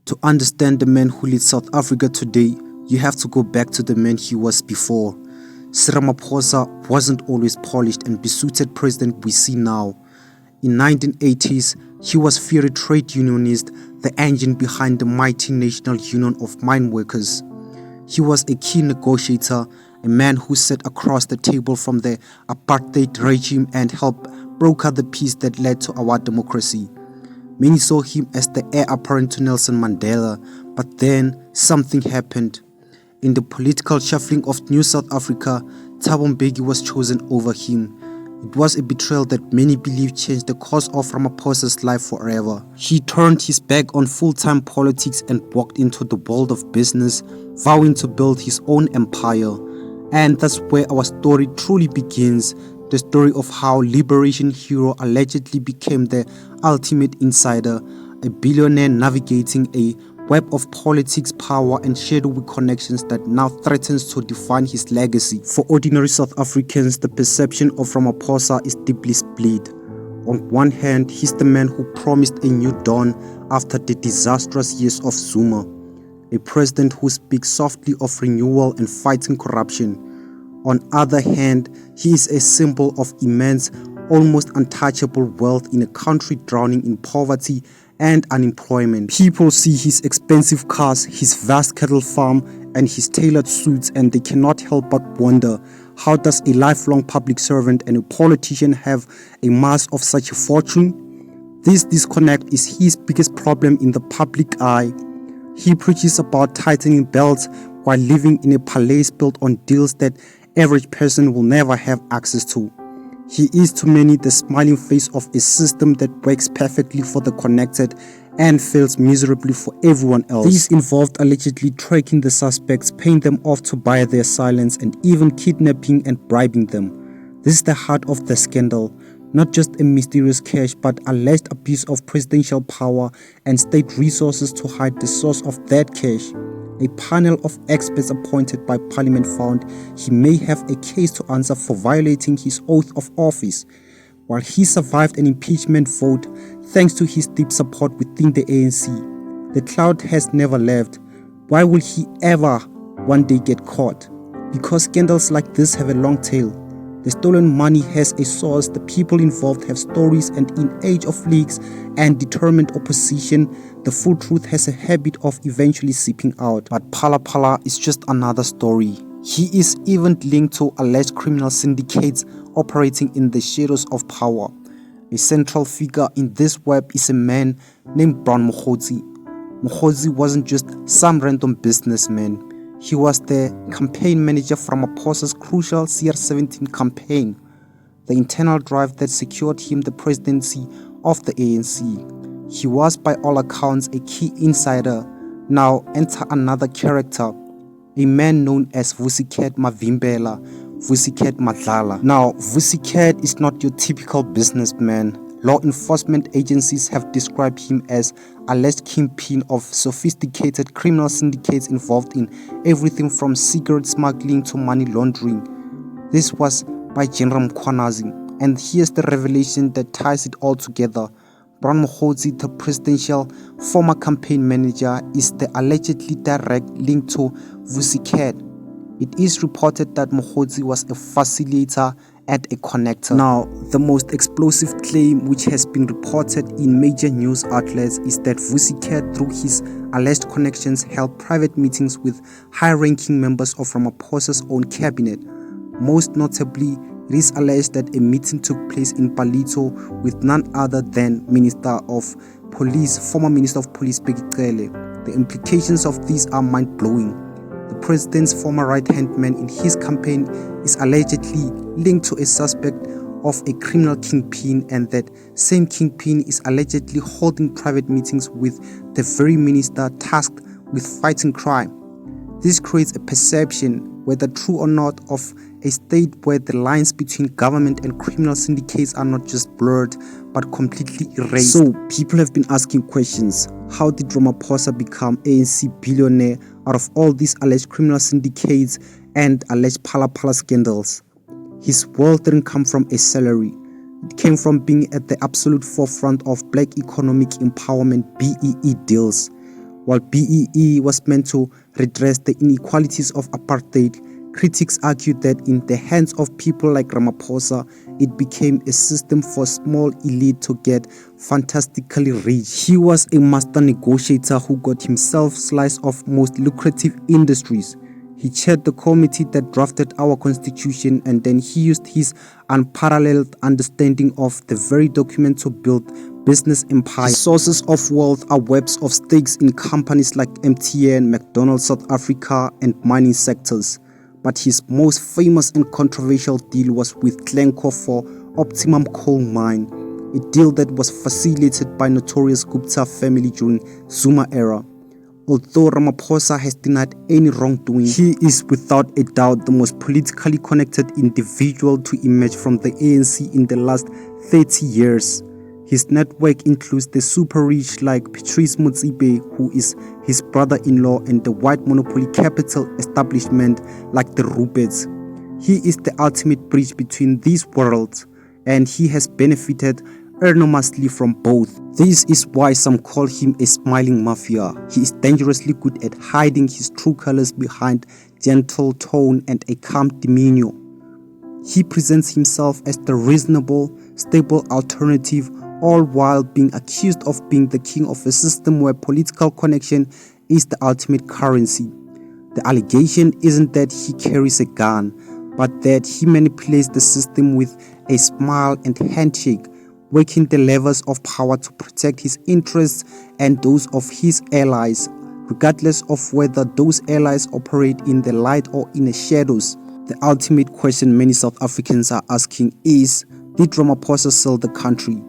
To understand the man who leads South Africa today, you have to go back to the man he was before. RAMAPHOSA wasn't always polished and besuited president we see now. In 1980s, he was fiery trade unionist, the engine behind the mighty National Union of Mine Workers. He was a key negotiator, a man who sat across the table from the apartheid regime and helped broker the peace that led to our democracy. Many saw him as the heir apparent to Nelson Mandela, but then something happened. In the political shuffling of New South Africa, Thabo Mbeki was chosen over him. It was a betrayal that many believe changed the course of Ramaphosa's life forever. He turned his back on full-time politics and walked into the world of business, vowing to build his own empire. And that's where our story truly begins. The story of how liberation hero allegedly became the ultimate insider, a billionaire navigating a web of politics, power and shadowy connections that now threatens to define his legacy. For ordinary South Africans, the perception of Ramaphosa is deeply split. On one hand, he's the man who promised a new dawn after the disastrous years of Zuma, a president who speaks softly of renewal and fighting corruption. On the other hand, he is a symbol of immense, almost untouchable wealth in a country drowning in poverty and unemployment. People see his expensive cars, his vast cattle farm, and his tailored suits, and they cannot help but wonder, how does a lifelong public servant and a politician have a mass of such a fortune? This disconnect is his biggest problem in the public eye. He preaches about tightening belts while living in a palace built on deals that average person will never have access to. He is to many the smiling face of a system that works perfectly for the connected and fails miserably for everyone else. These involved allegedly tracking the suspects, paying them off to buy their silence, and even kidnapping and bribing them. This is the heart of the scandal. Not just a mysterious cash, but alleged abuse of presidential power and state resources to hide the source of that cash. A panel of experts appointed by Parliament found he may have a case to answer for violating his oath of office. While he survived an impeachment vote thanks to his deep support within the ANC, the cloud has never left. Why will he ever one day get caught? Because scandals like this have a long tail. The stolen money has a source, the people involved have stories, and in age of leaks and determined opposition, the full truth has a habit of eventually seeping out. But Phala Phala is just another story. He is even linked to alleged criminal syndicates operating in the shadows of power. A central figure in this web is a man named Brown Mokgotsi. Mokgotsi wasn't just some random businessman. He was the campaign manager from Ramaphosa's crucial CR17 campaign, the internal drive that secured him the presidency of the ANC. He was by all accounts a key insider. Now enter another character, a man known as Vusiket Mavimbela, Vusiket Madlala. Now, Vusiket is not your typical businessman. Law enforcement agencies have described him as alleged kingpin of sophisticated criminal syndicates involved in everything from cigarette smuggling to money laundering. This was by General Mkhwanazi, and here's the revelation that ties it all together. Brown Mokgotsi, the presidential former campaign manager, is the allegedly direct link to Vusiket. It is reported that Mokgotsi was a facilitator and a connector. Now, the most explosive claim which has been reported in major news outlets is that Vusiket, through his alleged connections, held private meetings with high-ranking members of Ramaphosa's own cabinet. Most notably, it is alleged that a meeting took place in Palito with none other than former Minister of Police Bheki Cele. The implications of these are mind-blowing. The president's former right-hand man in his campaign is allegedly linked to a suspect of a criminal kingpin, and that same kingpin is allegedly holding private meetings with the very minister tasked with fighting crime. This creates a perception, whether true or not, of a state where the lines between government and criminal syndicates are not just blurred, but completely erased. So, people have been asking questions. How did Ramaphosa become ANC billionaire out of all these alleged criminal syndicates and alleged Phala Phala scandals? His wealth didn't come from a salary. It came from being at the absolute forefront of black economic empowerment BEE deals. While BEE was meant to redress the inequalities of apartheid, critics argued that in the hands of people like Ramaphosa, it became a system for small elite to get fantastically rich. He was a master negotiator who got himself slice of most lucrative industries. He chaired the committee that drafted our constitution, and then he used his unparalleled understanding of the very document to build business empire. His sources of wealth are webs of stakes in companies like MTN, McDonald's South Africa, and mining sectors. But his most famous and controversial deal was with Glencore for Optimum Coal Mine, a deal that was facilitated by notorious Gupta family during Zuma era. Although Ramaphosa has denied any wrongdoing, he is without a doubt the most politically connected individual to emerge from the ANC in the last 30 years. His network includes the super rich like Patrice Motsepe, who is his brother-in-law, and the white monopoly capital establishment like the Ruperts. He is the ultimate bridge between these worlds, and he has benefited enormously from both. This is why some call him a smiling mafia. He is dangerously good at hiding his true colors behind gentle tone and a calm demeanor. He presents himself as the reasonable, stable alternative, all while being accused of being the king of a system where political connection is the ultimate currency. The allegation isn't that he carries a gun, but that he manipulates the system with a smile and handshake, working the levers of power to protect his interests and those of his allies, regardless of whether those allies operate in the light or in the shadows. The ultimate question many South Africans are asking is, did Ramaphosa sell the country?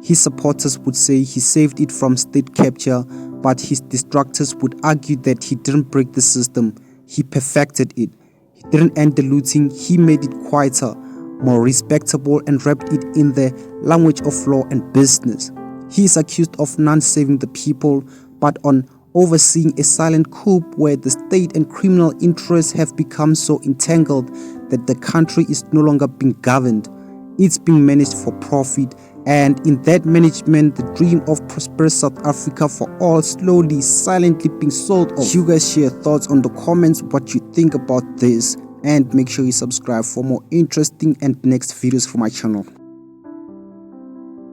His supporters would say he saved it from state capture, but his detractors would argue that he didn't break the system, he perfected it. He didn't end the looting, he made it quieter, more respectable, and wrapped it in the language of law and business. He is accused of not saving the people, but on overseeing a silent coup where the state and criminal interests have become so entangled that the country is no longer being governed. It's being managed for profit, and in that management, the dream of prosperous South Africa for all slowly, silently being sold off. You guys share your thoughts on the comments, what you think about this, and make sure you subscribe for more interesting and next videos from my channel.